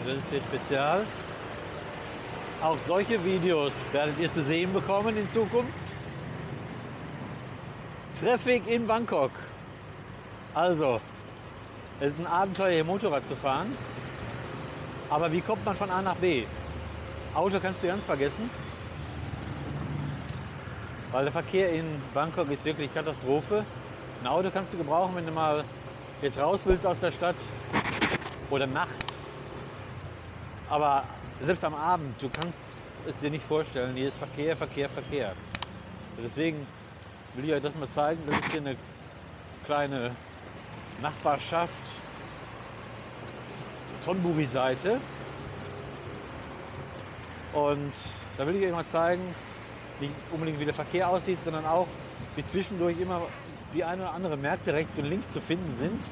Das ist hier Spezial. Auch solche Videos werdet ihr zu sehen bekommen in Zukunft. Traffic in Bangkok. Also, es ist ein Abenteuer, hier Motorrad zu fahren. Aber wie kommt man von A nach B? Auto kannst du ganz vergessen. Weil der Verkehr in Bangkok ist wirklich Katastrophe. Ein Auto kannst du gebrauchen, wenn du mal jetzt raus willst aus der Stadt oder nachts. Aber selbst am Abend, du kannst es dir nicht vorstellen. Hier ist Verkehr, Verkehr, Verkehr. Deswegen will ich euch das mal zeigen. Das ist hier eine kleine Nachbarschaft. Thonburi-Seite. Und da will ich euch mal zeigen, nicht unbedingt wie der Verkehr aussieht, sondern auch wie zwischendurch immer die eine oder andere Märkte rechts und links zu finden sind.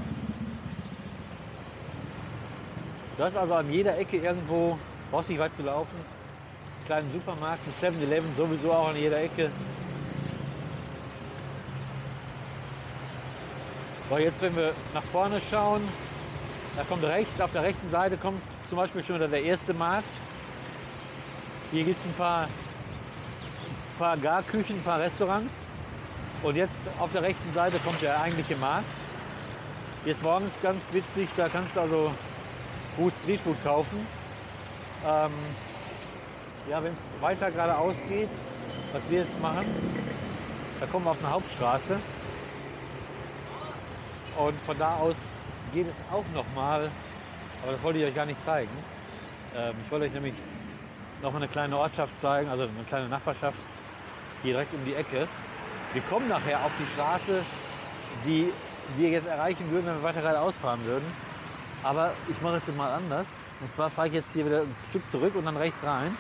Da ist also an jeder Ecke irgendwo, brauchst nicht weit zu laufen, einen kleinen Supermarkt, ein 7-Eleven sowieso auch an jeder Ecke. So, jetzt wenn wir nach vorne schauen, da kommt rechts, auf der rechten Seite kommt zum Beispiel schon wieder der erste Markt. Hier gibt es ein paar Garküchen, ein paar Restaurants. Und jetzt auf der rechten Seite kommt der eigentliche Markt. Hier ist morgens ganz witzig, da kannst du also gut Streetfood kaufen. Ja, wenn es weiter geradeaus geht, was wir jetzt machen, da kommen wir auf eine Hauptstraße. Und von da aus geht es auch nochmal, aber das wollte ich euch gar nicht zeigen. Ich wollte euch nämlich noch eine kleine Ortschaft zeigen, also eine kleine Nachbarschaft, hier direkt um die Ecke. Wir kommen nachher auf die Straße, die wir jetzt erreichen würden, wenn wir weiter geradeaus fahren würden. Aber ich mache es jetzt mal anders. Und zwar fahre ich jetzt hier wieder ein Stück zurück und dann rechts rein.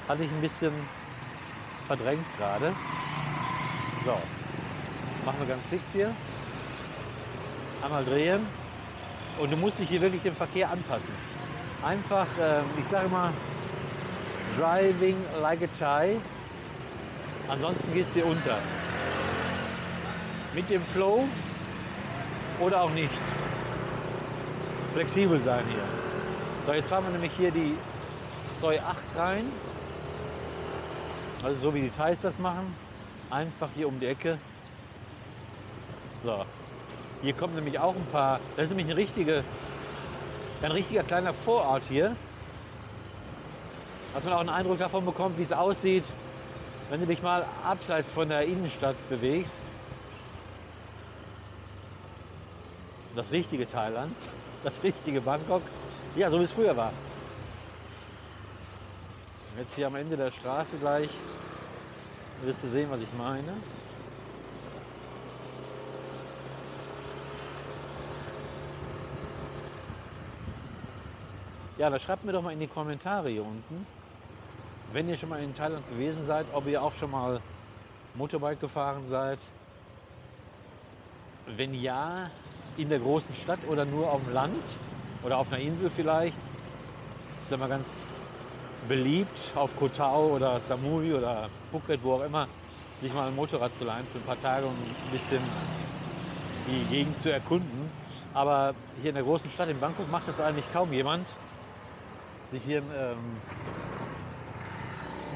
Hatte ich ein bisschen verdrängt gerade. So, machen wir ganz fix hier. Einmal drehen. Und du musst dich hier wirklich dem Verkehr anpassen. Einfach, ich sage mal, driving like a Thai. Ansonsten gehst du hier unter. Mit dem Flow oder auch nicht. Flexibel sein hier. So, jetzt fahren wir nämlich hier die Soi 8 rein. Also so wie die Thais das machen. Einfach hier um die Ecke. So. Hier kommt nämlich auch ein paar. Das ist nämlich ein richtiger kleiner Vorort hier. Dass man auch einen Eindruck davon bekommt, wie es aussieht, wenn du dich mal abseits von der Innenstadt bewegst. Das richtige Thailand, das richtige Bangkok. Ja, so wie es früher war. Jetzt hier am Ende der Straße gleich wirst du sehen, was ich meine. Ja, da schreibt mir doch mal in die Kommentare hier unten, wenn ihr schon mal in Thailand gewesen seid, ob ihr auch schon mal Motorbike gefahren seid. Wenn ja, in der großen Stadt oder nur auf dem Land oder auf einer Insel vielleicht. Ist ja mal ganz beliebt, auf Koh Tao oder Samui oder Phuket, wo auch immer, sich mal ein Motorrad zu leihen für ein paar Tage und ein bisschen die Gegend zu erkunden. Aber hier in der großen Stadt in Bangkok macht das eigentlich kaum jemand, sich hier ein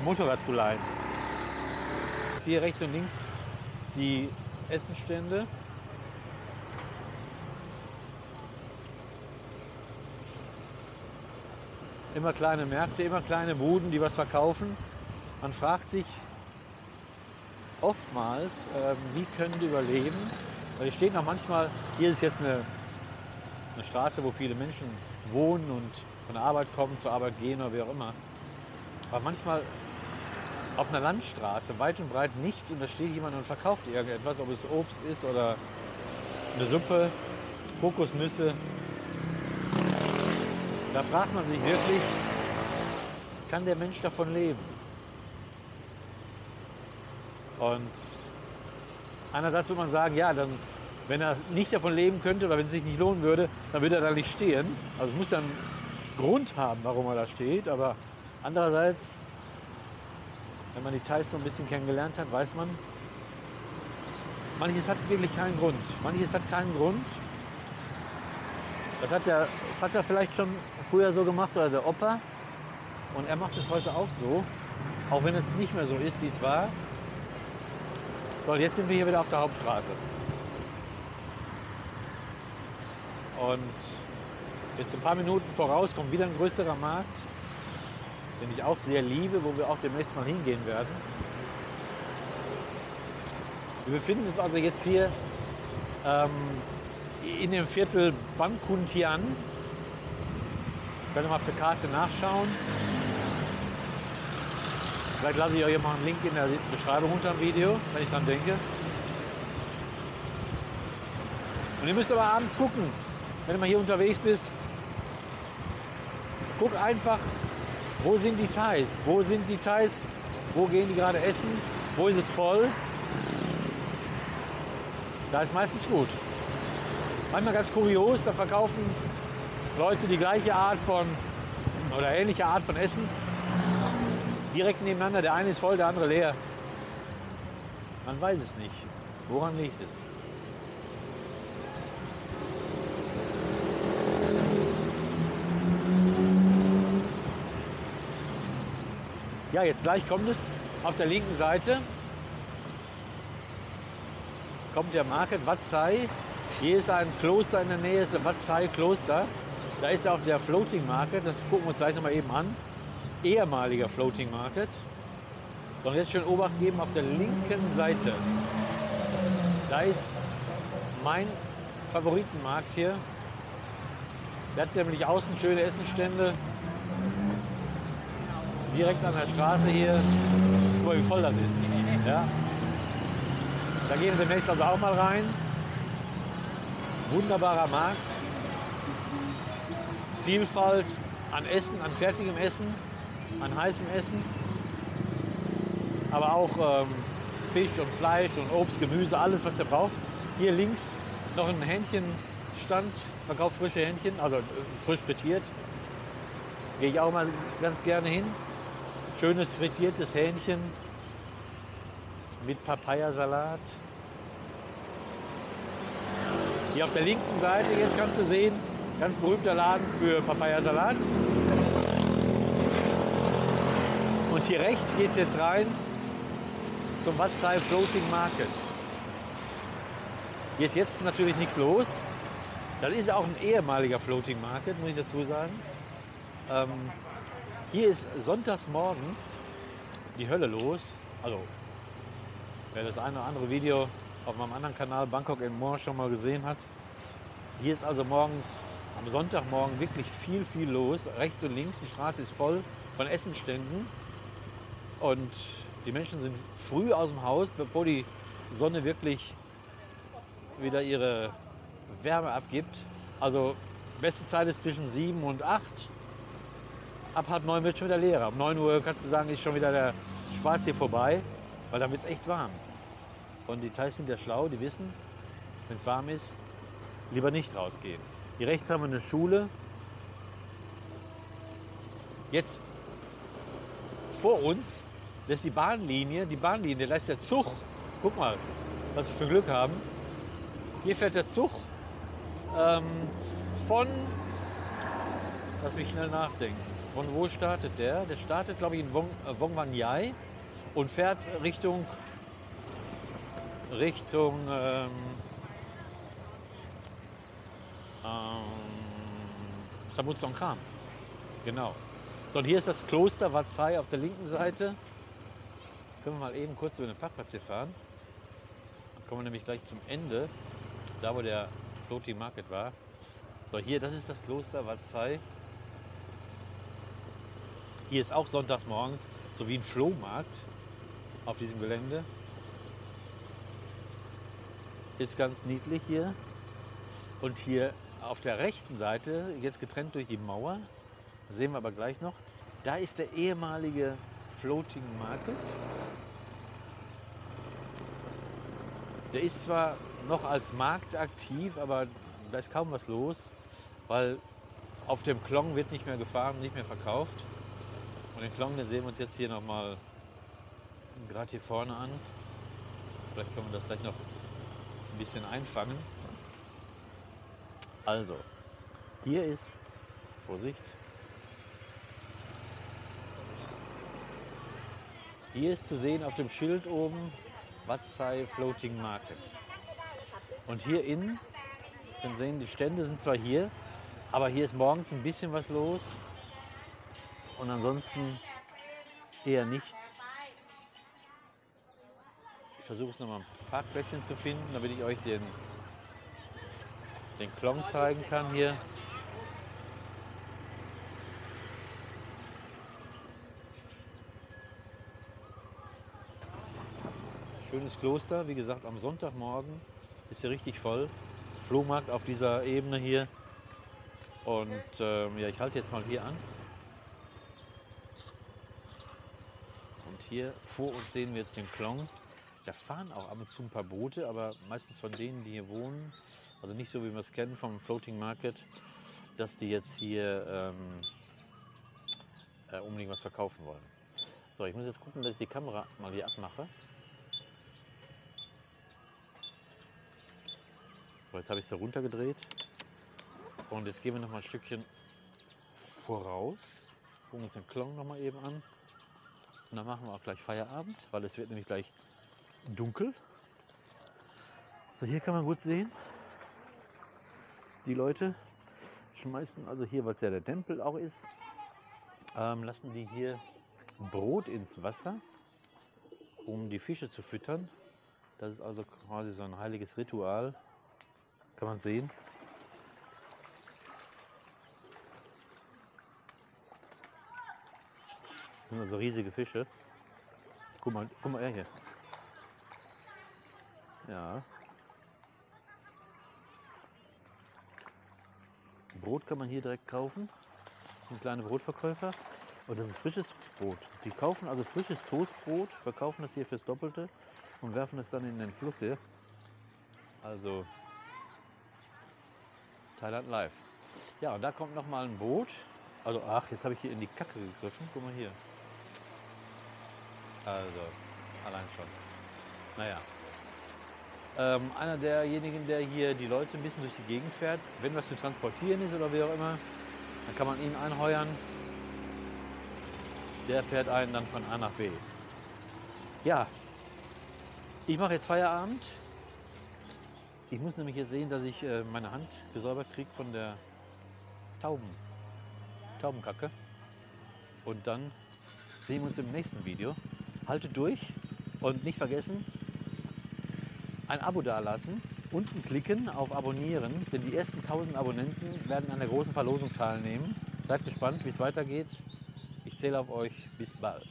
Motorrad zu leihen. Hier rechts und links die Essenstände. Immer kleine Märkte, immer kleine Buden, die was verkaufen. Man fragt sich oftmals, wie können die überleben? Weil hier steht noch manchmal, hier ist jetzt eine Straße, wo viele Menschen wohnen und von der Arbeit kommen, zur Arbeit gehen oder wie auch immer. Aber manchmal auf einer Landstraße, weit und breit nichts und da steht jemand und verkauft irgendetwas, ob es Obst ist oder eine Suppe, Kokosnüsse. Da fragt man sich wirklich, kann der Mensch davon leben? Und einerseits würde man sagen, ja, dann, wenn er nicht davon leben könnte oder wenn es sich nicht lohnen würde, dann würde er da nicht stehen. Also es muss ja einen Grund haben, warum er da steht. Aber andererseits, wenn man die Thais so ein bisschen kennengelernt hat, weiß man, manches hat wirklich keinen Grund. Manches hat keinen Grund. Das hat er vielleicht schon früher so gemacht oder der Opa. Und er macht es heute auch so. Auch wenn es nicht mehr so ist, wie es war. So, und jetzt sind wir hier wieder auf der Hauptstraße. Und jetzt ein paar Minuten voraus kommt wieder ein größerer Markt, den ich auch sehr liebe, wo wir auch demnächst mal hingehen werden. Wir befinden uns also jetzt hier in dem Viertel Bankuntian. Können wir mal auf der Karte nachschauen. Vielleicht lasse ich euch mal einen Link in der Beschreibung unter dem Video, wenn ich dran denke. Und ihr müsst aber abends gucken, wenn du mal hier unterwegs bist. Guck einfach, wo sind die Thais? Wo sind die Thais? Wo gehen die gerade essen? Wo ist es voll? Da ist meistens gut. Manchmal ganz kurios, da verkaufen Leute die gleiche Art von oder ähnliche Art von Essen direkt nebeneinander. Der eine ist voll, der andere leer. Man weiß es nicht. Woran liegt es? Ja, jetzt gleich kommt es. Auf der linken Seite kommt der Market Wat Sai. Hier ist ein Kloster in der Nähe, ist das Wat Sai Kloster. Da ist auch der Floating Market, das gucken wir uns gleich nochmal eben an. Ehemaliger Floating Market. Und jetzt schön Obacht geben auf der linken Seite. Da ist mein Favoritenmarkt hier. Der hat nämlich außen schöne Essenstände. Direkt an der Straße hier. Guck mal, wie voll das ist. Ja. Da gehen wir demnächst also auch mal rein. Wunderbarer Markt. Vielfalt an Essen, an fertigem Essen, an heißem Essen. Aber auch Fisch und Fleisch und Obst, Gemüse, alles was ihr braucht. Hier links noch ein Hähnchenstand, verkauft frische Hähnchen, also frisch frittiert. Gehe ich auch mal ganz gerne hin. Schönes frittiertes Hähnchen mit Papayasalat. Hier auf der linken Seite, jetzt kannst du sehen, ganz berühmter Laden für Papayasalat. Und hier rechts geht es jetzt rein zum Wat Sai Floating Market. Hier ist jetzt natürlich nichts los. Das ist auch ein ehemaliger Floating Market, muss ich dazu sagen. Hier ist sonntags morgens die Hölle los. Also, wer das eine oder andere Video auf meinem anderen Kanal Bangkok in More schon mal gesehen hat. Hier ist also morgens, am Sonntagmorgen wirklich viel los. Rechts und links, die Straße ist voll von Essenständen. Und die Menschen sind früh aus dem Haus, bevor die Sonne wirklich wieder ihre Wärme abgibt. Also beste Zeit ist zwischen 7 und 8. Ab halb 9 wird schon wieder leer. Um 9 Uhr kannst du sagen, ist schon wieder der Spaß hier vorbei, weil dann wird es echt warm. Und die Thais sind ja schlau, die wissen, wenn es warm ist, lieber nicht rausgehen. Hier rechts haben wir eine Schule. Jetzt vor uns, das ist die Bahnlinie, da ist der Zug. Guck mal, was wir für Glück haben. Hier fährt der Zug von, lass mich schnell nachdenken, von wo startet der? Der startet, glaube ich, in Vong Van Yai und fährt Richtung Samut Songkhram. Genau. So, und hier ist das Kloster Wat Sai auf der linken Seite. Können wir mal eben kurz über den Parkplatz hier fahren. Dann kommen wir nämlich gleich zum Ende, da wo der Floating Market war. So, hier, das ist das Kloster Wat Sai. Hier ist auch sonntags morgens so wie ein Flohmarkt auf diesem Gelände. Ist ganz niedlich hier. Und hier auf der rechten Seite, jetzt getrennt durch die Mauer, sehen wir aber gleich noch, da ist der ehemalige Floating Market. Der ist zwar noch als Markt aktiv, aber da ist kaum was los, weil auf dem Klong wird nicht mehr gefahren, nicht mehr verkauft. Und den Klong, den sehen wir uns jetzt hier nochmal gerade hier vorne an. Vielleicht können wir das gleich noch ein bisschen einfangen. Also, Hier ist, Vorsicht, hier ist zu sehen auf dem Schild oben Watzai Floating Market. Und hier innen, können Sie sehen, die Stände sind zwar hier, aber hier ist morgens ein bisschen was los und ansonsten eher nicht. Ich versuche es nochmal ein Parkplätzchen zu finden, damit ich euch den Klong zeigen kann hier. Schönes Kloster, wie gesagt, am Sonntagmorgen ist hier richtig voll. Flohmarkt auf dieser Ebene hier. Und ja, ich halte jetzt mal hier an. Und hier vor uns sehen wir jetzt den Klong. Da fahren auch ab und zu ein paar Boote, aber meistens von denen, die hier wohnen. Also nicht so, wie wir es kennen vom Floating Market, dass die jetzt hier unbedingt was verkaufen wollen. So, ich muss jetzt gucken, dass ich die Kamera mal hier abmache. So, jetzt habe ich es da runtergedreht. Und jetzt gehen wir noch mal ein Stückchen voraus. Gucken uns den Klong noch mal eben an. Und dann machen wir auch gleich Feierabend, weil es wird nämlich gleich dunkel. So, hier kann man gut sehen, die Leute schmeißen also hier, weil es ja der Tempel auch ist, lassen die hier Brot ins Wasser, um die Fische zu füttern. Das ist also quasi so ein heiliges Ritual. Kann man sehen. Das sind also riesige Fische. Guck mal her hier. Ja. Brot kann man hier direkt kaufen. Das sind kleine Brotverkäufer. Und das ist frisches Toastbrot. Die kaufen also frisches Toastbrot, verkaufen das hier fürs Doppelte und werfen es dann in den Fluss hier. Also Thailand live. Ja, und da kommt noch mal ein Boot. Also, ach, jetzt habe ich hier in die Kacke gegriffen. Guck mal hier. Also, allein schon. Naja. Einer derjenigen, der hier die Leute ein bisschen durch die Gegend fährt, wenn was zu transportieren ist oder wie auch immer, dann kann man ihn anheuern. Der fährt einen dann von A nach B. Ja, ich mache jetzt Feierabend. Ich muss nämlich jetzt sehen, dass ich meine Hand gesäubert kriege von der Taubenkacke. Und dann sehen wir uns im nächsten Video. Haltet durch und nicht vergessen, ein Abo dalassen, unten klicken auf Abonnieren, denn die ersten 1000 Abonnenten werden an der großen Verlosung teilnehmen. Seid gespannt, wie es weitergeht. Ich zähle auf euch. Bis bald.